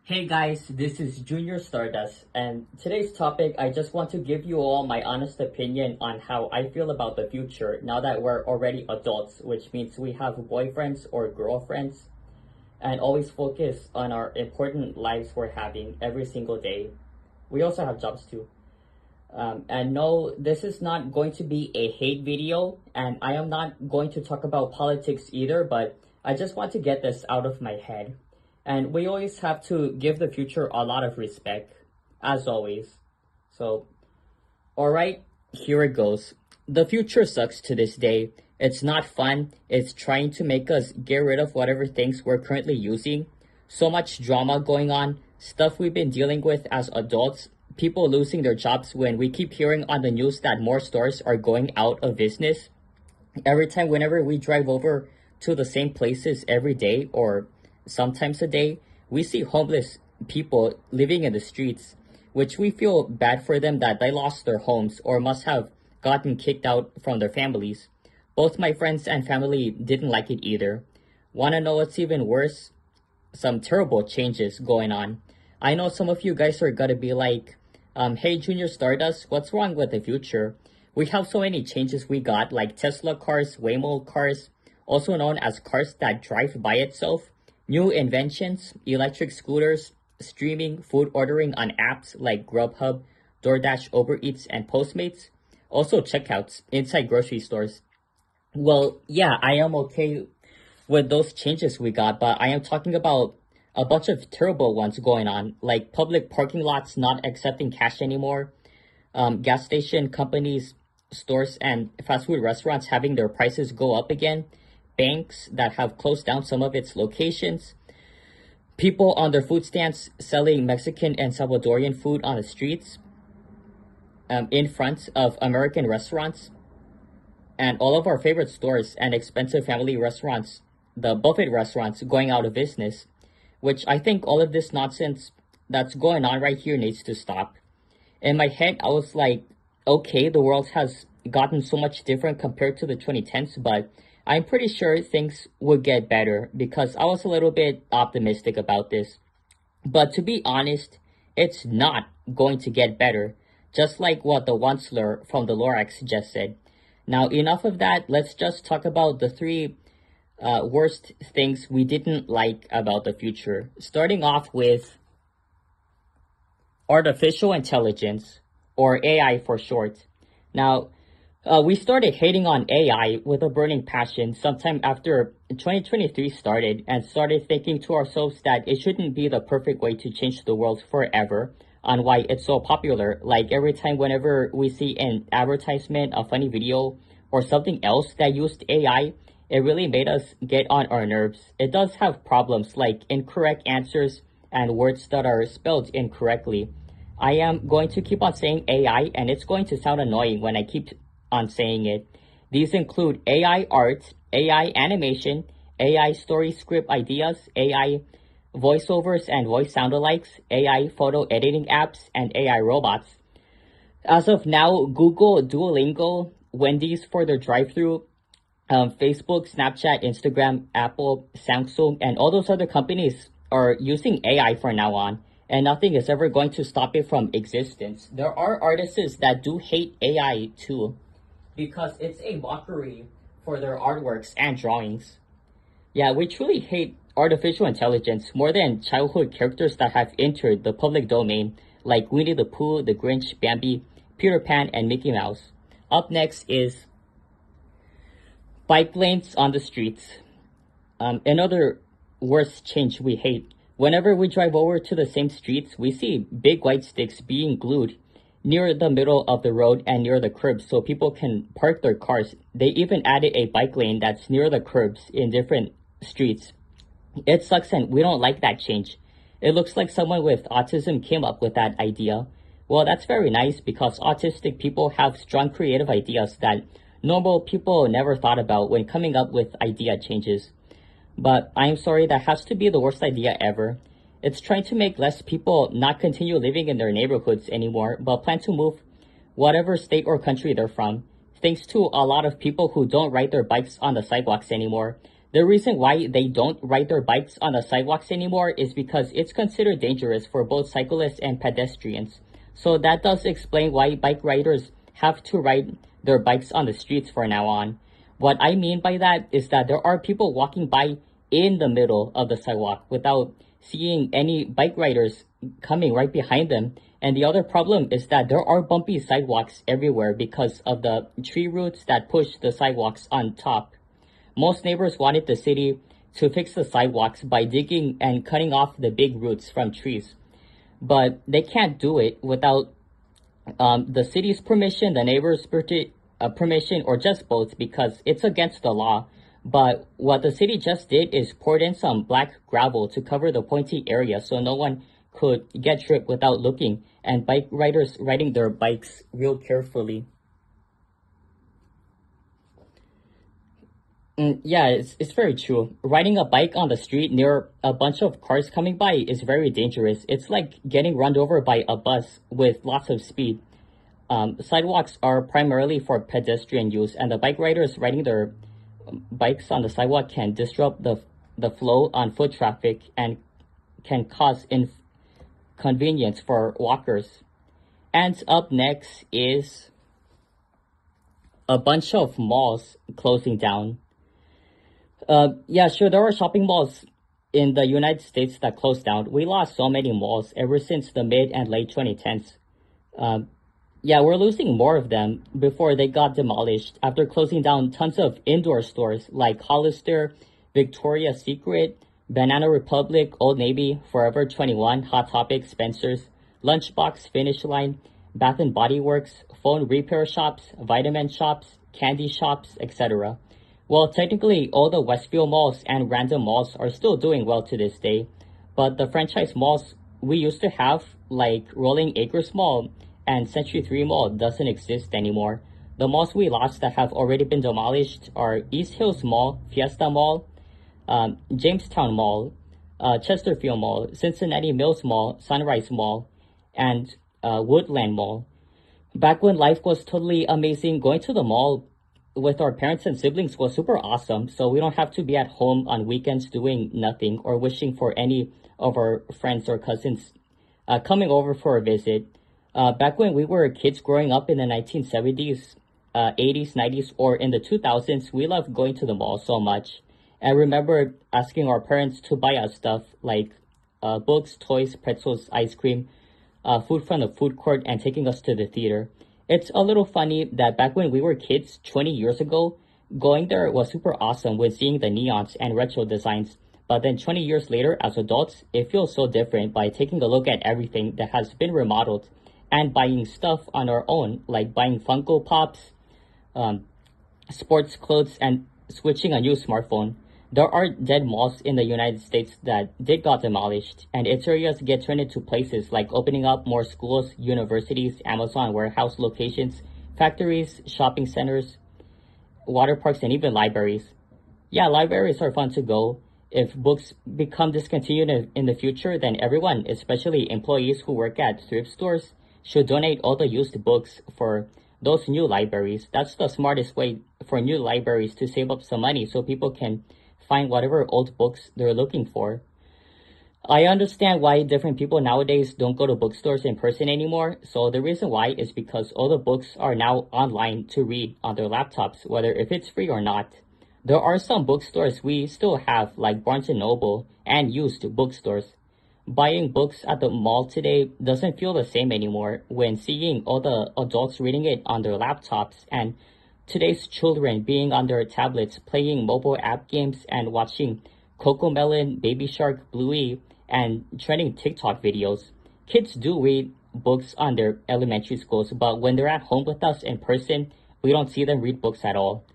Hey guys, this is Junior Stardust, and today's topic, I just want to give you all my honest opinion on how I feel about the future now that we're already adults, which means we have boyfriends or girlfriends, and always focus on our important lives we're having every single day. We also have jobs too. And no, this is not going to be a hate video, and I am not going to talk about politics either, but I just want to get this out of my head. And we always have to give the future a lot of respect, as always. So, alright, here it goes. The future sucks to this day. It's not fun. It's trying to make us get rid of whatever things we're currently using. So much drama going on, stuff we've been dealing with as adults, people losing their jobs when we keep hearing on the news that more stores are going out of business. Every time, whenever we drive over to the same places every day or sometimes a day, we see homeless people living in the streets, which we feel bad for them that they lost their homes or must have gotten kicked out from their families. Both my friends and family didn't like it either. Wanna know what's even worse? Some terrible changes going on. I know some of you guys are gonna be like, hey Junior Stardust, what's wrong with the future? We have so many changes we got, like Tesla cars, Waymo cars, also known as cars that drive by itself, new inventions, electric scooters, streaming, food ordering on apps like Grubhub, DoorDash, Uber Eats, and Postmates, also checkouts inside grocery stores. Well, yeah, I am okay with those changes we got, but I am talking about a bunch of terrible ones going on, like public parking lots not accepting cash anymore, gas station companies, stores, and fast food restaurants having their prices go up again, banks that have closed down some of its locations, people on their food stands selling Mexican and Salvadorian food on the streets, in front of American restaurants, and all of our favorite stores and expensive family restaurants, the buffet restaurants, going out of business, which I think all of this nonsense that's going on right here needs to stop. In my head, I was like, okay, the world has gotten so much different compared to the 2010s, but I'm pretty sure things would get better because I was a little bit optimistic about this. But to be honest, it's not going to get better, just like what the Onceler from the Lorax just said. Now, enough of that. Let's just talk about the three worst things we didn't like about the future. Starting off with artificial intelligence, or AI for short. Now, we started hating on AI with a burning passion sometime after 2023 started and started thinking to ourselves that it shouldn't be the perfect way to change the world forever on why it's so popular. Like every time whenever we see an advertisement, a funny video, or something else that used AI, it really made us get on our nerves. It does have problems like incorrect answers and words that are spelled incorrectly. I am going to keep on saying AI, and it's going to sound annoying when I keep on saying it. These include AI art, AI animation, AI story script ideas, AI voiceovers and voice sound-alikes, AI photo editing apps, and AI robots. As of now, Google, Duolingo, Wendy's for their drive-thru, Facebook, Snapchat, Instagram, Apple, Samsung, and all those other companies are using AI from now on, and nothing is ever going to stop it from existence. There are artists that do hate AI too, because it's a mockery for their artworks and drawings. Yeah, we truly hate artificial intelligence more than childhood characters that have entered the public domain, like Winnie the Pooh, the Grinch, Bambi, Peter Pan, and Mickey Mouse. Up next is bike lanes on the streets. Another worst change we hate. Whenever we drive over to the same streets, we see big white sticks being glued near the middle of the road and near the curbs so people can park their cars. They even added a bike lane that's near the curbs in different streets. It sucks and we don't like that change. It looks like someone with autism came up with that idea. Well, that's very nice because autistic people have strong creative ideas that normal people never thought about when coming up with idea changes. But I'm sorry, that has to be the worst idea ever. It's trying to make less people not continue living in their neighborhoods anymore, but plan to move whatever state or country they're from. Thanks to a lot of people who don't ride their bikes on the sidewalks anymore, The reason why they don't ride their bikes on the sidewalks anymore is because it's considered dangerous for both cyclists and pedestrians. So that does explain why bike riders have to ride their bikes on the streets for now on. What I mean by that is that there are people walking by in the middle of the sidewalk without seeing any bike riders coming right behind them. And the other problem is that there are bumpy sidewalks everywhere because of the tree roots that push the sidewalks on top. Most neighbors wanted the city to fix the sidewalks by digging and cutting off the big roots from trees. But they can't do it without the city's permission, the neighbors' permission, or just both, because it's against the law. But what the city just did is poured in some black gravel to cover the pointy area so no one could get tripped without looking, and bike riders riding their bikes real carefully. Yeah, it's very true. Riding a bike on the street near a bunch of cars coming by is very dangerous. It's like getting run over by a bus with lots of speed. Sidewalks are primarily for pedestrian use, and the bike riders riding their bikes on the sidewalk can disrupt the flow on foot traffic and can cause inconvenience for walkers. And up next is a bunch of malls closing down. Yeah, sure, there are shopping malls in the United States that closed down. We lost so many malls ever since the mid and late 2010s. Yeah, we're losing more of them before they got demolished after closing down tons of indoor stores like Hollister, Victoria's Secret, Banana Republic, Old Navy, Forever 21, Hot Topic, Spencer's, Lunchbox, Finish Line, Bath and Body Works, phone repair shops, vitamin shops, candy shops, etc. Well, technically, all the Westfield malls and random malls are still doing well to this day, but the franchise malls we used to have, like Rolling Acres Mall and Century 3 Mall, doesn't exist anymore. The malls we lost that have already been demolished are East Hills Mall, Fiesta Mall, Jamestown Mall, Chesterfield Mall, Cincinnati Mills Mall, Sunrise Mall, and Woodland Mall. Back when life was totally amazing, going to the mall with our parents and siblings was super awesome, so we don't have to be at home on weekends doing nothing or wishing for any of our friends or cousins coming over for a visit. Back when we were kids growing up in the 1970s, 80s, 90s, or in the 2000s, we loved going to the mall so much. I remember asking our parents to buy us stuff like books, toys, pretzels, ice cream, food from the food court, and taking us to the theater. It's a little funny that back when we were kids 20 years ago, going there was super awesome with seeing the neons and retro designs. But then 20 years later, as adults, it feels so different by taking a look at everything that has been remodeled and buying stuff on our own, like buying Funko Pops, sports clothes, and switching a new smartphone. There are dead malls in the United States that did got demolished, and its areas get turned into places like opening up more schools, universities, Amazon warehouse locations, factories, shopping centers, water parks, and even libraries. Yeah, libraries are fun to go. If books become discontinued in the future, then everyone, especially employees who work at thrift stores, should donate all the used books for those new libraries. That's the smartest way for new libraries to save up some money so people can find whatever old books they're looking for. I understand why different people nowadays don't go to bookstores in person anymore. So the reason why is because all the books are now online to read on their laptops, whether if it's free or not. There are some bookstores we still have, like Barnes & Noble and used bookstores. Buying books at the mall today doesn't feel the same anymore when seeing all the adults reading it on their laptops and today's children being on their tablets playing mobile app games and watching CoComelon, Baby Shark, Bluey, and trending TikTok videos. Kids do read books on their elementary schools, but when they're at home with us in person, we don't see them read books at all.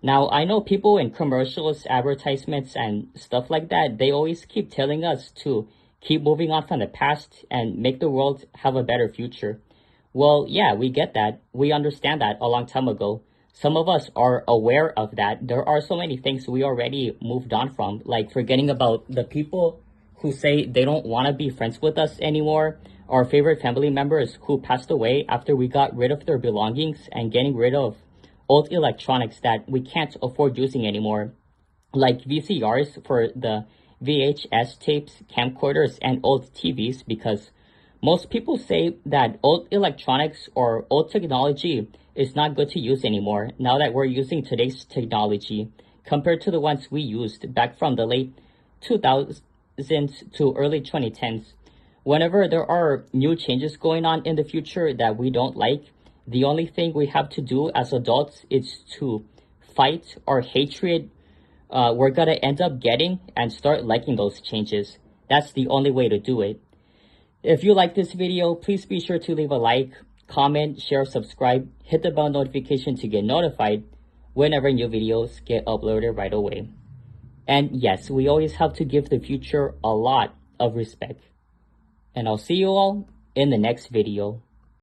Now, I know people in commercials, advertisements, and stuff like that, they always keep telling us to keep moving on from the past and make the world have a better future. Well, yeah, we get that. We understand that a long time ago. Some of us are aware of that. There are so many things we already moved on from, like forgetting about the people who say they don't want to be friends with us anymore, our favorite family members who passed away after we got rid of their belongings, and getting rid of old electronics that we can't afford using anymore. like VCRs for the VHS tapes, camcorders, and old TVs, because most people say that old electronics or old technology is not good to use anymore now that we're using today's technology compared to the ones we used back from the late 2000s to early 2010s. Whenever there are new changes going on in the future that we don't like, the only thing we have to do as adults is to fight our hatred we're gonna end up getting and start liking those changes. That's the only way to do it. If you like this video, please be sure to leave a like, comment, share, subscribe, hit the bell notification to get notified whenever new videos get uploaded right away. And yes, we always have to give the future a lot of respect. And I'll see you all in the next video.